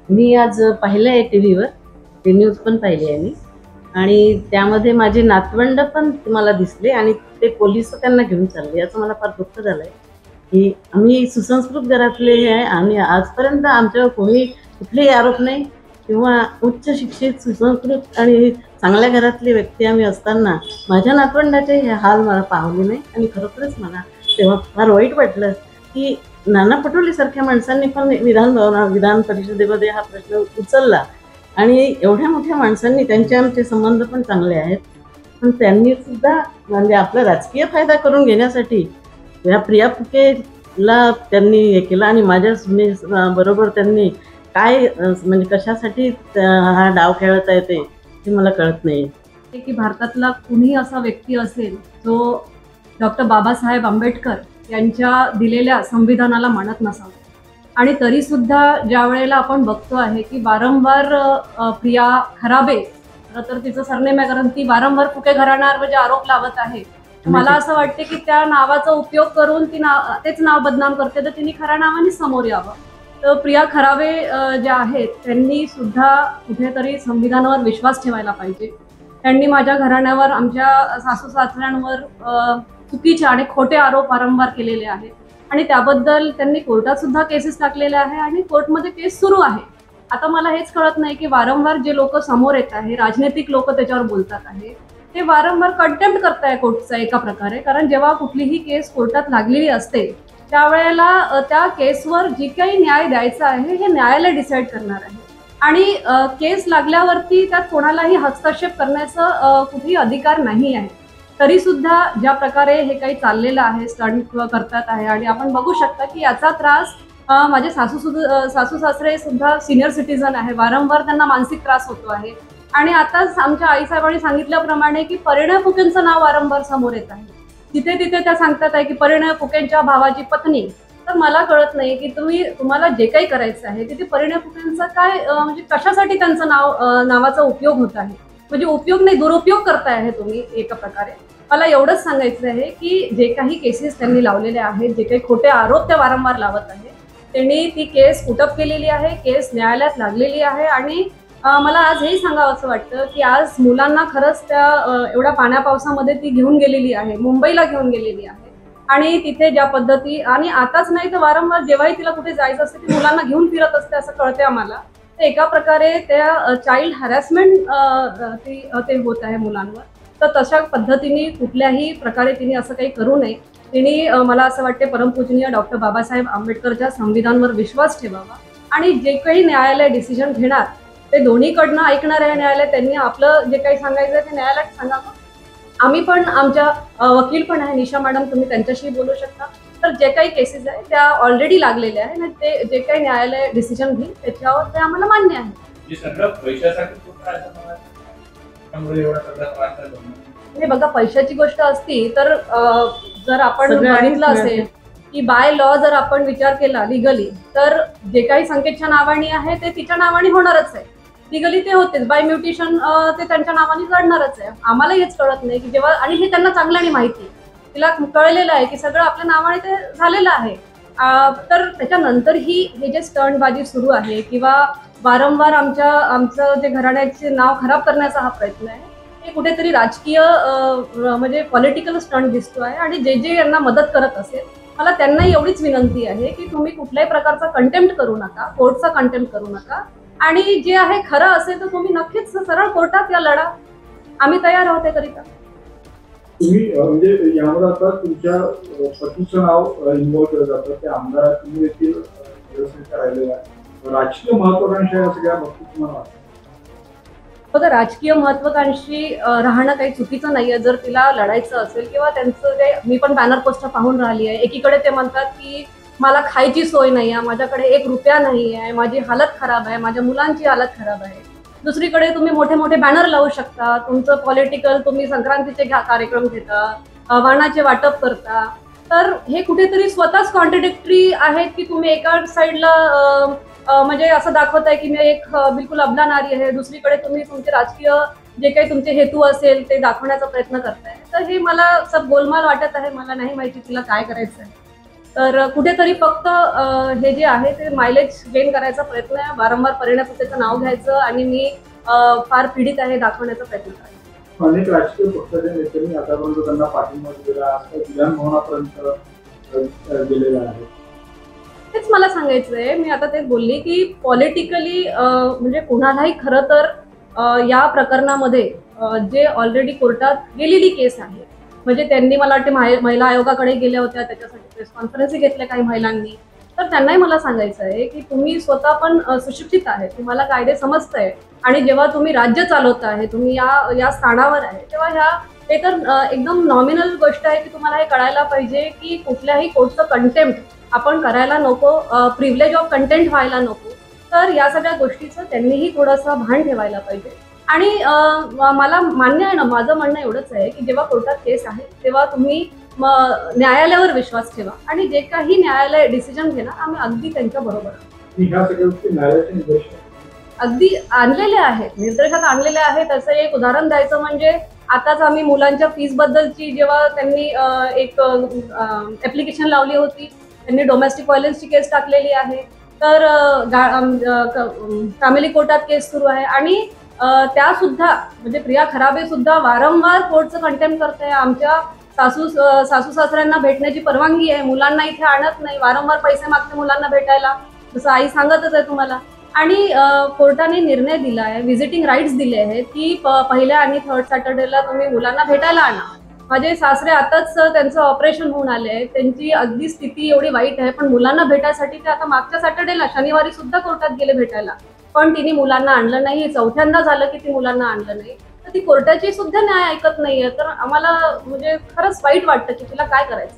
मी आज पाहिलं आहे टीव्हीवर, ते न्यूज पण पाहिली आहे मी आणि त्यामध्ये माझे नातवंड पण मला दिसले आणि ते पोलीस त्यांना घेऊन चालले. याचं मला फार दुःख झालंय, की आम्ही सुसंस्कृत घरातले आहे आणि आजपर्यंत आमच्यावर कोणी कुठलेही आरोप नाही किंवा उच्च शिक्षित, सुसंस्कृत आणि चांगल्या घरातली व्यक्ती आम्ही असताना माझ्या नातवंडाचे हे हाल मला पाहले नाही आणि खरोखरच मला तेव्हा फार वाईट वाटलं, की नाना पटोले सारख्या माणसांनी पण विधान परिषदेमध्ये हा प्रश्न उचलला आणि एवढ्या मोठ्या माणसांनी त्यांचे आमचे संबंध पण चांगले आहेत. पण त्यांनी सुद्धा म्हणजे आपला राजकीय फायदा करून घेण्यासाठी या प्रिया फुकेला त्यांनी हे केलं आणि माझ्या बरोबर त्यांनी काय म्हणजे कशासाठी हा डाव खेळत आहे ते मला कळत नाही. की भारतातला कुणीही असा व्यक्ती असेल जो डॉक्टर बाबासाहेब आंबेडकर यांच्या दिलेल्या संविधानाला मानत नसावा आणि तरीसुद्धा ज्या वेळेला आपण बघतो आहे की वारंवार प्रिया खराबे, तर तिचं सरनेम आहे कारण ती वारंवार फुके घराण्यावर जे आरोप लावत आहे, मला असं वाटते की त्या नावाचा उपयोग करून ती तेच नाव बदनाम करते, तर तिने खऱ्या नावाने समोर यावं. तर प्रिया खराबे ज्या आहेत त्यांनी सुद्धा कुठेतरी संविधानावर विश्वास ठेवायला पाहिजे. त्यांनी माझ्या घराण्यावर, आमच्या सासू सासऱ्यांवर चुकीचे आणि खोटे आरोप वारंवार केलेले आहेत आणि त्याबद्दल त्यांनी कोर्टात सुद्धा केसेस टाकलेल्या आहे आणि कोर्टमध्ये केस सुरू आहे. आता मला हेच कळत नाही की वारंवार जे लोक समोर येत आहे, राजनैतिक लोक त्याच्यावर बोलतात आहे, ते वारंवार कंटेम्प्ट करताय कोर्टचा एका प्रकारे. कारण जेव्हा कुठलीही केस कोर्टात लागलेली असते त्यावेळेला त्या केसवर जी काही न्याय द्यायचा आहे हे न्यायालय डिसाईड करणार आहे आणि केस लागल्यावरती त्यात कोणालाही हस्तक्षेप करण्याचा कुठेही अधिकार नाही आहे. तरी सुद्धा ज्या प्रकारे हे काही चाललेलं आहे, स्टंट करतात आहे आणि आपण बघू शकता की याचा त्रास माझे सासू सासरे सुद्धा सिनियर सिटीजन आहे, वारंवार त्यांना मानसिक त्रास होतो आहे आणि आताच आमच्या आईसाहेबांनी सांगितल्याप्रमाणे की परिणय फुकेंचं नाव वारंवार समोर येत आहे. तिथे तिथे त्या सांगतात आहे की परिणय फुकेंच्या भावाची पत्नी. तर मला कळत नाही की तुम्हाला जे काही करायचं आहे तिथे परिणय फुकेंचं काय म्हणजे कशासाठी त्यांचं नावाचा उपयोग होत आहे, म्हणजे उपयोग नाही दुरुपयोग करताय आहे तुम्ही एका प्रकारे. मला एवढंच सांगायचं आहे की जे काही केसेस त्यांनी लावलेले आहेत, जे काही खोटे आरोप त्या वारंवार लावत आहे, त्यांनी ती केस पुटअप केलेली आहे, केस न्यायालयात लागलेली आहे आणि मला आज हेही सांगावं असं वाटतं की आज मुलांना खरंच त्या एवढ्या पाण्या पावसामध्ये ती घेऊन गेलेली आहे, मुंबईला घेऊन गेलेली आहे आणि तिथे ज्या पद्धती, आणि आताच नाही तर वारंवार जेव्हाही तिला कुठे जायचं असते ती मुलांना घेऊन फिरत असते असं कळते आम्हाला. तर एका प्रकारे त्या चाइल्ड हॅरॅसमेंट ते होत आहे मुलांवर. तर तशा पद्धतीने कुठल्याही प्रकारे तिने असं काही करू नये. तिने मला असं वाटते परमपूजनीय डॉक्टर बाबासाहेब आंबेडकरच्या संविधानावर विश्वास ठेवावा आणि जे काही न्यायालय डिसिजन घेणार ते दोन्हीकडनं ऐकणार आहे न्यायालय. त्यांनी आपलं जे काही सांगायचं आहे ते न्यायालयात सांगावं. आम्ही पण, आमच्या वकील पण आहे निशा मॅडम, तुम्ही त्यांच्याशी बोलू शकता. तर जे काही केसेस आहे त्या ऑलरेडी लागलेल्या आहे आणि ते जे काही न्यायालय डिसिजन घेईल त्याच्यावर ते आम्हाला मान्य आहे. हे बघा, पैशाची गोष्ट असती तर जर आपण बघितलं असेल की बाय लॉ जर आपण विचार केला लिगली, तर जे काही संकेतच्या नावाने आहे ते तिच्या नावाने होणारच आहे. लिगली ते होतेच, बाय म्युटेशन ते त्यांच्या नावाने जडणारच आहे. आम्हाला हेच कळत नाही की जेव्हा, आणि हे त्यांना चांगल्याने माहिती आहे, तिला कळलेलं आहे की सगळं आपल्या नावाने ते झालेलं आहे. तर त्याच्यानंतरही हे जे स्टंटबाजी सुरू आहे किंवा वारंवार आमचं जे घराण्याचे नाव खराब करण्याचा हा प्रयत्न आहे, हे कुठेतरी राजकीय म्हणजे पॉलिटिकल स्टंट दिसतो आहे. आणि जे यांना मदत करत असेल, मला त्यांनाही एवढीच विनंती आहे की तुम्ही कुठल्याही प्रकारचा कंटेम्प्ट करू नका, कोर्टचा कंटेम्प्ट करू नका आणि जे आहे खरं असेल तर तुम्ही नक्कीच सरळ कोर्टात या लढा. आम्ही तयार आहोत त्याकरिता. तुम्ही म्हणजे यामध्ये आता तुमच्या पतीचं नाव इन्व्हॉल्व केलं जातं, ते आमदार तुम्ही देखील राहिलेला आहे. राजकीय महत्वाकांक्षा या सगळ्या बाबतीत तुम्हाला बघा, राजकीय महत्वाकांक्षी राहणं काही चुकीचं नाहीये जर तिला लढायचं असेल किंवा त्यांचं जे, मी पण बॅनर पोस्टर पाहून राहिली आहे. एकीकडे ते म्हणतात की मला खायची सोय नाही आहे, माझ्याकडे 1 रुपया नाही आहे, माझी हालत खराब आहे, माझ्या मुलांची हालत खराब आहे. दुसरीकडे तुम्ही मोठे मोठे बॅनर लावू शकता, तुमचं पॉलिटिकल, तुम्ही संक्रांतीचे कार्यक्रम घेता, वाहनाचे वाटप करता. तर हे कुठेतरी स्वतःच कॉन्ट्रडिक्टरी आहेत की तुम्ही एका साईडला म्हणजे असं दाखवताय की मी एक बिलकुल अबला नारी आहे, दुसरीकडे तुम्ही तुमचे राजकीय जे काही तुमचे हेतू असेल ते दाखवण्याचा प्रयत्न करताय. तर हे मला सब गोलमाल वाटत आहे. मला नाही माहिती तिला काय करायचं आहे. तर कुठेतरी फक्त हे जे आहे ते मायलेज गेन करायचा प्रयत्न आहे, वारंवार परिणताचं नाव घ्यायचं आणि मी फार पीडित आहे दाखवण्याचा प्रयत्न करायचा. अनेक राजकीय पक्षाच्या नेत्यांनी आतापर्यंत त्यांना पाठिंबा दिलेला आहे, विधान भवनापर्यंत गेलेला आहे. तेच मला सांगायचंय, मी आता तेच बोलली की पॉलिटिकली म्हणजे कुणालाही खरं तर या प्रकरणामध्ये जे ऑलरेडी कोर्टात गेलेली केस आहे, म्हणजे त्यांनी मला वाटते महिला आयोगाकडे गेल्या होत्या, त्याच्यासाठी प्रेस कॉन्फरन्स घेतल्या काही महिलांनी, तर त्यांनाही मला सांगायचं आहे की तुम्ही स्वतः पण सुशिक्षित आहे, तुम्हाला कायदे समजतंय आणि जेव्हा तुम्ही राज्य चालवत आहे, तुम्ही या स्थानावर आहे, तेव्हा हे तर एकदम नॉमिनल गोष्ट आहे की तुम्हाला हे कळायला पाहिजे की कुठल्याही कोर्टचं कंटेम्प्ट आपण करायला नको, प्रिव्हिलेज ऑफ कंटेंट व्हायला नको. तर या सगळ्या गोष्टीचं त्यांनीही थोडंसं भान ठेवायला पाहिजे. आणि मला मान्य आहे ना, माझं म्हणणं एवढंच आहे की जेव्हा कोर्टात केस आहे तेव्हा तुम्ही न्यायालयावर विश्वास ठेवा आणि जे काही न्यायालय डिसिजन घेणार आम्ही अगदी त्यांच्या बरोबर ह्या सगळ्या गोष्टी न्यायालयाचे निर्देश अगदी आणलेले आहेत, निर्देशात आणलेले आहेत. त्याचं एक उदाहरण द्यायचं म्हणजे आताच आम्ही मुलांच्या फीस बद्दलची जेव्हा त्यांनी एक ऍप्लिकेशन लावली होती, त्यांनी डोमेस्टिक व्हायलन्सची केस टाकलेली आहे, तर फॅमिली कोर्टात केस सुरू आहे आणि त्या सुद्धा म्हणजे प्रिया खराबे सुद्धा वारंवार कोर्टचं कंटेम्प्ट करते. आमच्या सासू सासऱ्यांना भेटण्याची परवानगी आहे, मुलांना इथे आणत नाही, वारंवार पैसे मागते मुलांना भेटायला, जसं आई सांगतच आहे तुम्हाला. आणि कोर्टाने निर्णय दिला आहे, व्हिजिटिंग राईट्स दिले आहेत की पहिल्या आणि थर्ड सॅटर्डेला तुम्ही मुलांना भेटायला आणा. माझे सासरे आताच त्यांचं ऑपरेशन होऊन आले आहे, त्यांची अगदी स्थिती एवढी वाईट आहे, पण मुलांना भेटायसाठी ते आता मागच्या सॅटर्डेला शनिवारी सुद्धा कोर्टात गेले भेटायला, पण तिने मुलांना आणलं नाही. चौथ्यांदा झालं की ती मुलांना आणलं नाही. तर ती कोर्टाची सुद्धा न्याय ऐकत नाहीये. तर आम्हाला म्हणजे खरंच वाईट वाटतं की तिला काय करायचं.